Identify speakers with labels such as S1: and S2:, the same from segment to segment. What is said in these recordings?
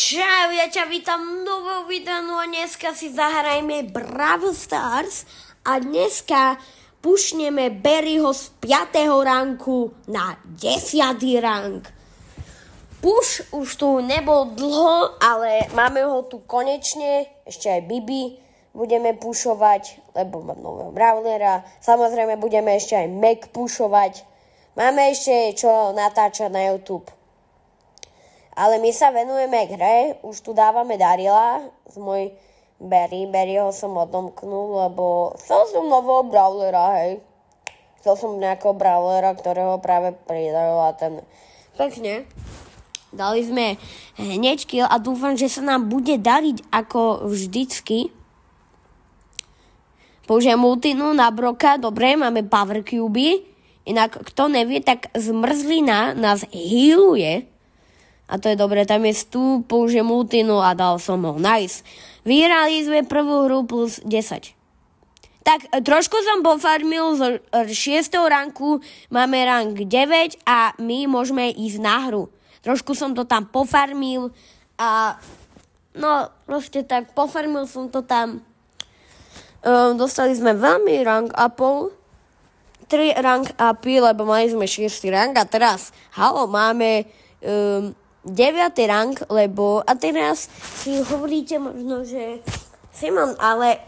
S1: Čau, ja ťa vítam v novom videu a dneska si zahrajme Brawl Stars a dneska pušneme Barryho z 5. ranku na 10. rank. Push už tu nebol dlho, ale máme ho tu konečne, ešte aj Bibi budeme pušovať, lebo mám nového brawlera. Samozrejme budeme ešte aj Mac pušovať. Máme ešte čo natáčať na YouTube. Ale my sa venujeme hre, už tu dávame Darila z môj Barryho som odomknul, lebo chcel som nového brawlera, hej. Chcel som nejakého brawlera, ktorého práve pridajú a ten pekne. Dali sme hneď kill a dúfam, že sa nám bude dariť ako vždycky. Použijem ultinu na Broka, dobre, máme power cube. Inak, kto nevie, tak zmrzlina nás healuje. A to je dobre, tam je tu, použijem ultinu a dal som ho. Nice. Vyhrali sme prvú hru plus 10. Tak, trošku som pofarmil z 6. ranku, máme rank 9 a my môžeme ísť na hru. Trošku som to tam pofarmil a no, proste tak, pofarmil som to tam. Dostali sme veľmi rank upov. 3 rank upy, lebo mali sme 6. rank a teraz, máme 9. rank, lebo a teraz si hovoríte možno, že Simon, ale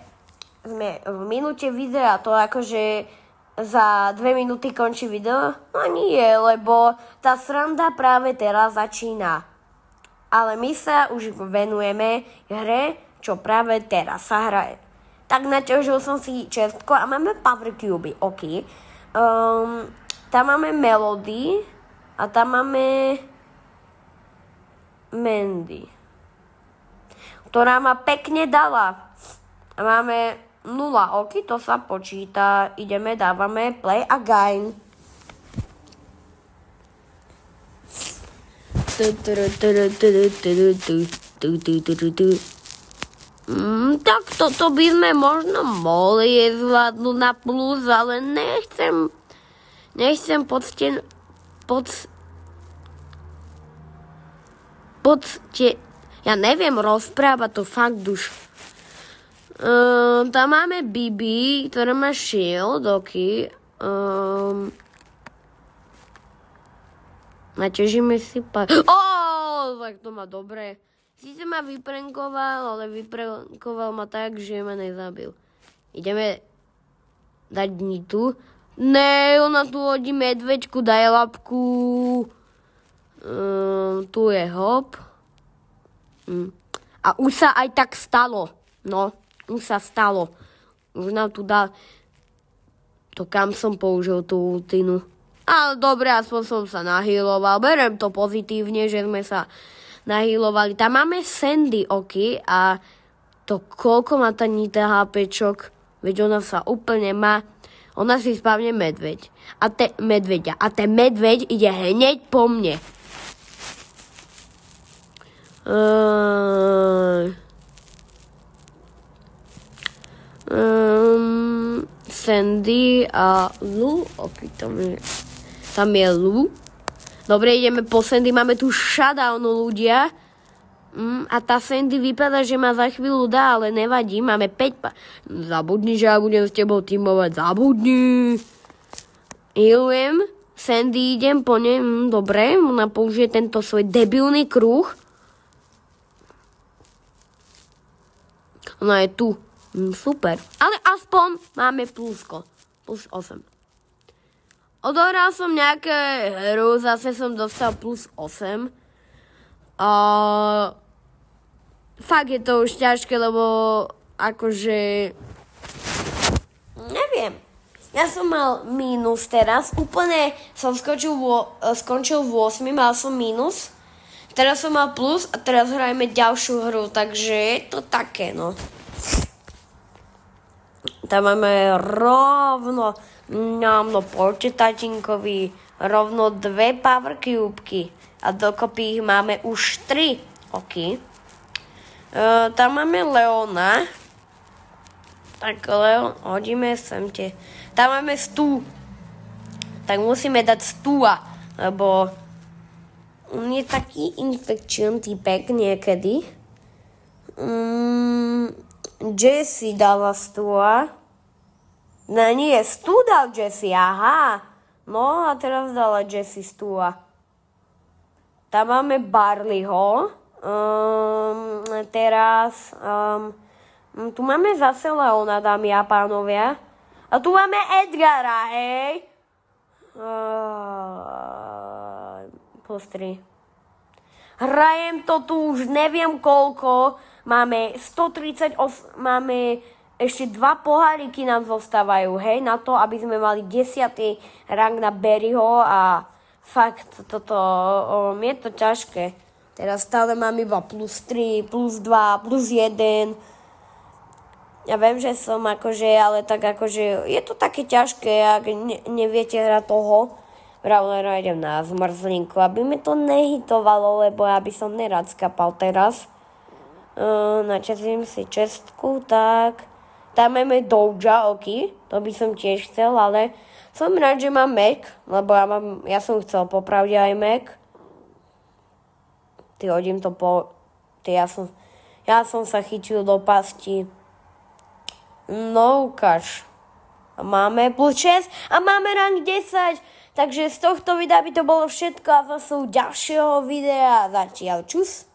S1: sme v minúte videa, to akože za 2 minúty končí video? No nie, lebo tá sranda práve teraz začína. Ale my sa už venujeme hre, čo práve teraz sa hraje. Tak naťažil som si čestko a máme power cube, ok. Tam máme Melody a tam máme Mandy, ktorá ma pekne dala. A máme 0, ok, to sa počíta. Ideme, dávame play again. Tak toto by sme možno mohli zvládnuť na plus, ale nechcem ja neviem rozprávať to fakt už. Tam máme Bibi, ktorá má shield, ok. Naťažíme si tak to má dobre. Sice ma vyprankoval, ale vyprankoval ma tak, že ma nezabil. Ideme dať Nitu. Ne, ona tu hodí medvečku, daj labku. Tu je hop. A už sa aj tak stalo. No, už sa stalo. Už nám tu dá to, kam som použil tú ultinu. Ale dobre, aspoň som sa nahýloval. Berem to pozitívne, že sme sa nahýlovali. Tam máme Sandy, ok. A to koľko má tá Nita HPčok? Veď ona sa úplne má. Ona si spavne medveď. Medveďa. A ten medveď ide hneď po mne. Sandy a Lu. Ok, tam je Lu. Dobre, ideme po Sandy. Máme tu shutdownu ľudia. A tá Sandy vypadá, že ma za chvíľu dá, ale nevadí. Máme 5 Zabudni, že ja budem s tebou tímovať. Zabudni. Healujem. Sandy, idem po nej. Dobre, ona použije tento svoj debilný kruh. Ona je tu. Super. Ale aspoň máme plusko. Plus 8. Odohral som nejaké hru, zase som dostal plus 8. Fakt je to už ťažké, lebo akože neviem. Ja som mal mínus teraz. Úplne som skončil v 8, mal som mínus. Teraz som mal plus a teraz hrajeme ďalšiu hru, takže je to také, no. Tam máme rovno, poďte tatinkovi, rovno 2 power cubky a dokopy ich máme už 3, ok. Tam máme Leona, tak Leon, hodíme semte. Tam máme Stu, tak musíme dať Stua, lebo On je taký infection typek niekedy. Jessie dala stôl. No nie, Stu dal Jessie, aha. No a teraz dala Jessie stôl. Tam máme Barleyho. Teraz tu máme zase Leona, dámy a pánovia. A tu máme Edgara, hej. Postri. Hrajem to tu už neviem koľko. Máme 138, máme ešte 2 poháriky nám zostávajú, hej, na to, aby sme mali 10. rang na Barryho a fakt, toto, je to ťažké. Teraz stále mám iba +3, +2, +1. Ja viem, že som akože, ale tak akože, je to také ťažké, ak neviete hrať toho. Brawlera idem na zmrzlinku, aby mi to nehitovalo, lebo ja by som nerad skapal teraz. Načasím si čestku, tak. Tam máme Doja, ok, to by som tiež chcel, ale som rád, že mám Mac, lebo ja som chcel popravde aj Mac. Hodím to ja som sa chytil do pasti. No, ukáž. A máme +6 a máme rank 10. Takže z tohto videa by to bolo všetko a zase ďalšieho videa. Zatiaľ čus.